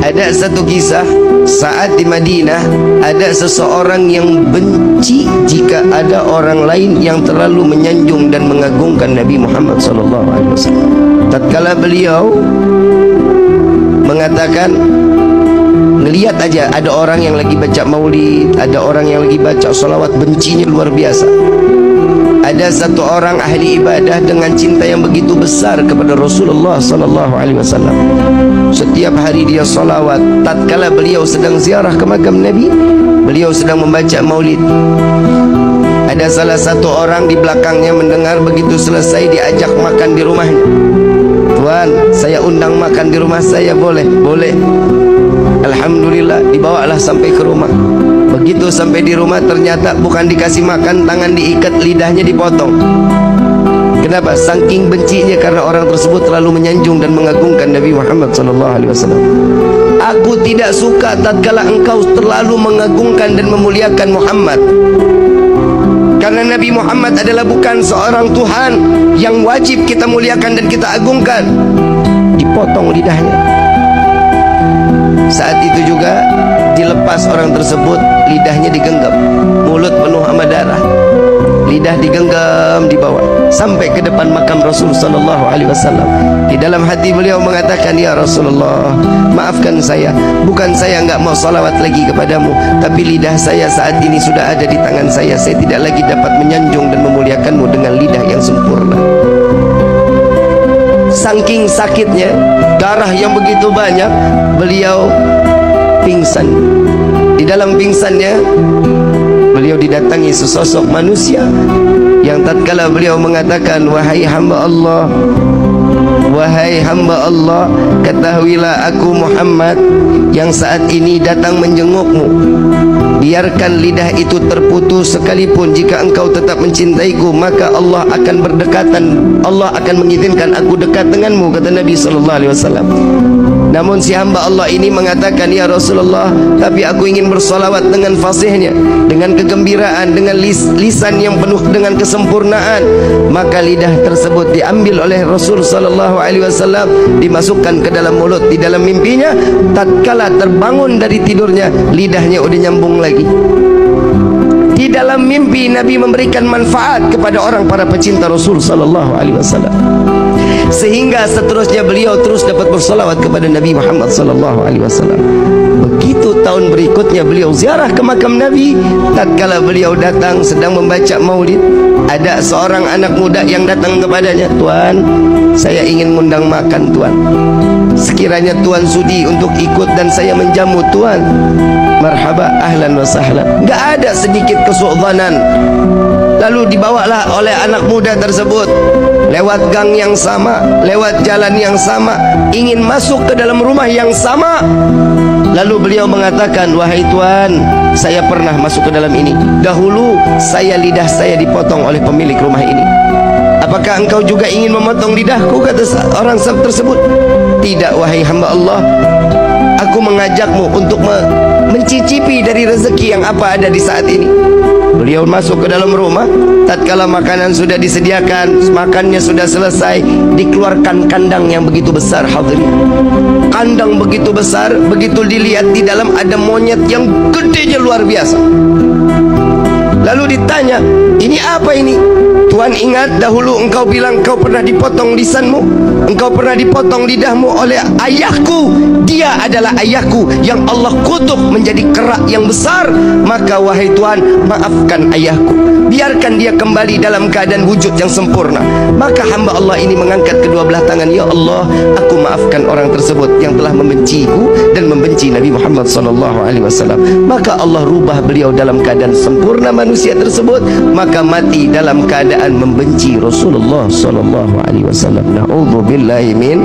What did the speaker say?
Ada satu kisah saat di Madinah ada seseorang yang benci jika ada orang lain yang terlalu menyanjung dan mengagungkan Nabi Muhammad SAW. Tatkala beliau mengatakan, ngelihat aja ada orang yang lagi baca maulid, ada orang yang lagi baca salawat, bencinya luar biasa. Ada satu orang ahli ibadah dengan cinta yang begitu besar kepada Rasulullah SAW. Setiap hari dia salawat. Tatkala beliau sedang ziarah ke makam Nabi, beliau sedang membaca maulid. Ada salah satu orang di belakangnya mendengar, begitu selesai diajak makan di rumahnya. Tuan, saya undang makan di rumah saya, boleh? Boleh. Alhamdulillah, dibawalah sampai ke rumah. Begitu sampai di rumah ternyata bukan dikasih makan, tangan diikat, lidahnya dipotong. Kenapa? Saking bencinya karena orang tersebut terlalu menyanjung dan mengagungkan Nabi Muhammad SAW. Aku tidak suka tatkala engkau terlalu mengagungkan dan memuliakan Muhammad, karena Nabi Muhammad adalah bukan seorang Tuhan yang wajib kita muliakan dan kita agungkan. Dipotong lidahnya. Saat itu juga dilepas orang tersebut, lidahnya digenggam, mulut penuh sama darah, lidah digenggam, dibawa sampai ke depan makam Rasul SAW. Di dalam hati beliau mengatakan, ya Rasulullah, maafkan saya, bukan saya enggak mau salawat lagi kepadamu, tapi lidah saya saat ini sudah ada di tangan saya. Saya tidak lagi dapat menyanjung dan memuliakanmu dengan lidah yang sempurna. Saking sakitnya, darah yang begitu banyak, beliau pingsan. Di dalam pingsannya, beliau didatangi sesosok manusia yang tatkala beliau mengatakan, wahai hamba Allah, wahai hamba Allah, ketahuilah aku Muhammad yang saat ini datang menjengukmu. Biarkan lidah itu terputus sekalipun, jika engkau tetap mencintaiku, maka Allah akan berdekatan, Allah akan mengizinkan aku dekat denganmu, kata Nabi SAW. Namun si hamba Allah ini mengatakan, ya Rasulullah, tapi aku ingin bersalawat dengan fasihnya, dengan kegembiraan, dengan lisan yang penuh dengan kesempurnaan. Maka lidah tersebut diambil oleh Rasul SAW, dimasukkan ke dalam mulut. Di dalam mimpinya, tatkala terbangun dari tidurnya, lidahnya udah nyambung lagi. Di dalam mimpi Nabi memberikan manfaat kepada orang para pecinta Rasul SAW, sehingga seterusnya beliau terus dapat bersalawat kepada Nabi Muhammad SAW. Begitu tahun berikutnya beliau ziarah ke makam Nabi. Tatkala beliau datang sedang membaca maulid, ada seorang anak muda yang datang kepadanya, Tuan, saya ingin mengundang makan Tuan. Sekiranya Tuan sudi untuk ikut dan saya menjamu Tuan, marhaba, ahlan wa sahlan. Enggak ada sedikit kesu'dhanan. Lalu dibawalah oleh anak muda tersebut lewat gang yang sama, lewat jalan yang sama, ingin masuk ke dalam rumah yang sama. Lalu beliau mengatakan, wahai Tuan, saya pernah masuk ke dalam ini. Dahulu lidah saya dipotong oleh pemilik rumah ini. Apakah engkau juga ingin memotong lidahku, kata orang tersebut. Tidak, wahai hamba Allah, aku mengajakmu untuk mencicipi dari rezeki yang apa ada di saat ini. Beliau masuk ke dalam rumah. Tatkala makanan sudah disediakan, makannya sudah selesai, dikeluarkan kandang yang begitu besar. Hadirin, kandang begitu besar, begitu dilihat di dalam ada monyet yang gedenya luar biasa. Lalu ditanya, ini apa ini? Tuan, ingat dahulu engkau bilang engkau pernah dipotong lisanmu, engkau pernah dipotong lidahmu oleh ayahku. Dia adalah ayahku yang Allah kutuk menjadi kerak yang besar. Maka wahai Tuan, maafkan ayahku, biarkan dia kembali dalam keadaan wujud yang sempurna. Maka hamba Allah ini mengangkat kedua belah tangan, ya Allah, aku maafkan orang tersebut yang telah membenciku dan membenci Nabi Muhammad SAW. Maka Allah rubah beliau dalam keadaan sempurna manusia tersebut, maka mati dalam keadaan membenci Rasulullah SAW. Na'udzubillahi min